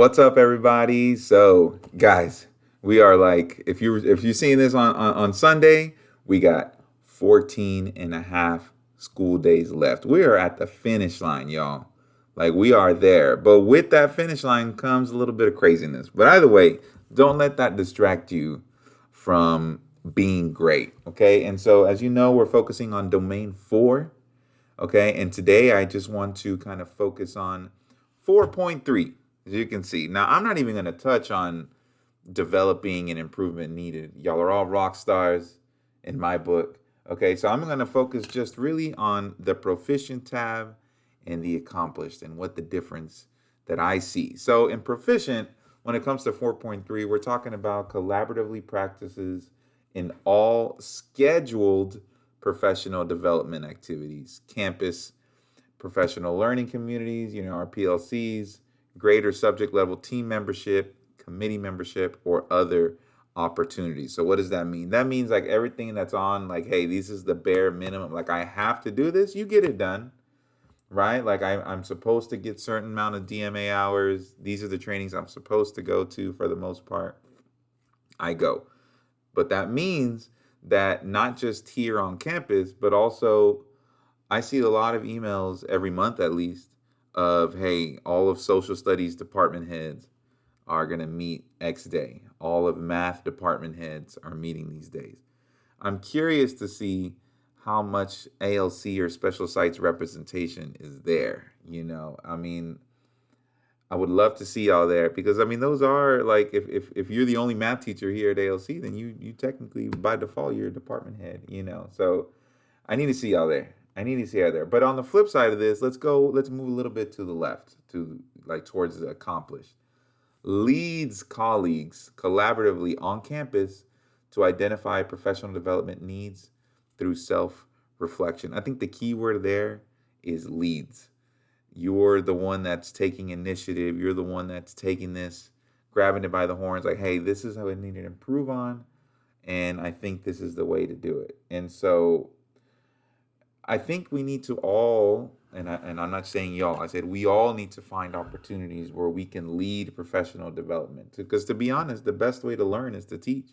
What's up, everybody? So, guys, we are like, if you're seeing this on Sunday, we got 14 and a half school days left. We are at the finish line, y'all. Like we are there. But with that finish line comes a little bit of craziness. But either way, don't let that distract you from being great. Okay. And so as you know, we're focusing on domain four. Okay. And today I just want to kind of focus on 4.3, as you can see. Now, I'm not even going to touch on developing and improvement needed. Y'all are all rock stars in my book. Okay. So I'm going to focus just really on the proficient tab and the accomplished and what the difference that I see. So in proficient, when it comes to 4.3, we're talking about collaboratively practices in all scheduled professional development activities, campus professional learning communities, our PLCs, greater subject level team membership, committee membership, or other opportunities. So what does that mean? That means like everything that's on, like, hey, this is the bare minimum. Like I have to do this, you get it done, right? Like I'm supposed to get certain amount of DMA hours. These are the trainings I'm supposed to go to for the most part. I go. But that means that not just here on campus, but also I see a lot of emails every month at least of, hey, all of social studies department heads are going to meet X day. All of math department heads are meeting these days. I'm curious to see how much ALC or special sites representation is there. I mean, I would love to see y'all there because I mean those are like if you're the only math teacher here at ALC, then you technically by default you're a department head. So I need to see y'all there. I need to see y'all there. But on the flip side of this, let's move a little bit to the left, to like towards the accomplished. Leads colleagues collaboratively on campus to identify professional development needs through self reflection. I think the key word there is leads. You're the one that's taking initiative. You're the one that's taking this, grabbing it by the horns, like, hey, this is how I need to improve on. And I think this is the way to do it. And so I think we need to all, and I'm not saying y'all, I said we all need to find opportunities where we can lead professional development. Because to be honest, the best way to learn is to teach.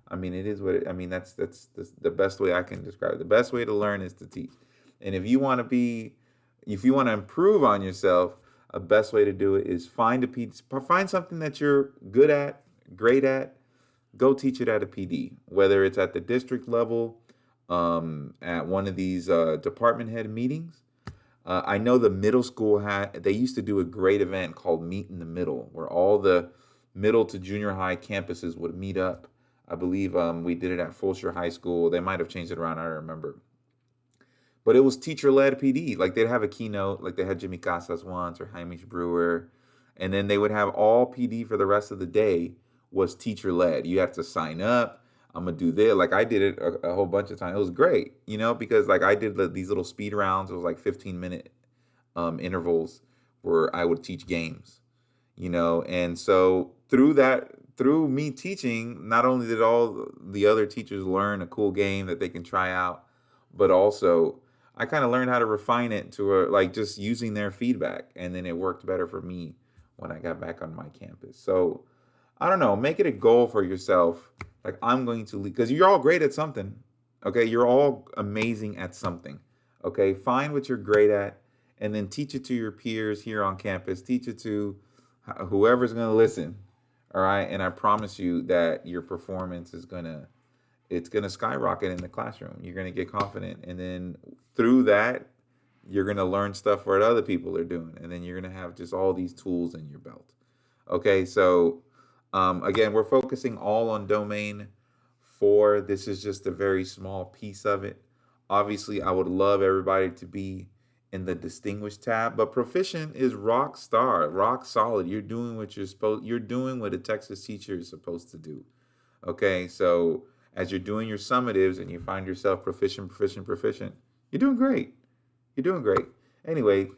I mean, it is what I mean. That's the best way I can describe it. The best way to learn is to teach. And if you want to improve on yourself, a best way to do it is find something that you're good at, great at, go teach it at a PD, whether it's at the district level, at one of these department head meetings. I know the middle school they used to do a great event called Meet in the Middle, where all the middle to junior high campuses would meet up. I believe we did it at Fulshire High School. They might have changed it around. I don't remember. But it was teacher led PD. Like they'd have a keynote, like they had Jimmy Casas once or Hamish Brewer. And then they would have all PD for the rest of the day was teacher led. You had to sign up. I'm gonna do this. Like I did it a whole bunch of times. It was great, because like I did these little speed rounds. It was like 15-minute intervals where I would teach games. And so through me teaching, not only did all the other teachers learn a cool game that they can try out, but also I kind of learned how to refine it to like just using their feedback, and then it worked better for me when I got back on my campus. So I don't know, make it a goal for yourself. Like I'm going to lead because you're all great at something. Okay, you're all amazing at something. Okay, find what you're great at, and then teach it to your peers here on campus. Teach it to whoever's going to listen. All right, and I promise you that your performance is gonna it's going to skyrocket in the classroom. You're going to get confident. And then through that, you're going to learn stuff what other people are doing. And then you're going to have just all these tools in your belt. Okay. So, again, we're focusing all on domain four. This is just a very small piece of it. Obviously, I would love everybody to be in the distinguished tab, but proficient is rock star, rock solid. You're doing what a Texas teacher is supposed to do. Okay, so as you're doing your summatives and you find yourself proficient, proficient, proficient, you're doing great. You're doing great. Anyway,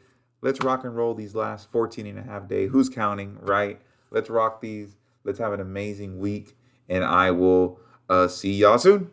let's rock and roll these last 14 and a half days. Who's counting, right? Let's rock these. Let's have an amazing week. And I will see y'all soon.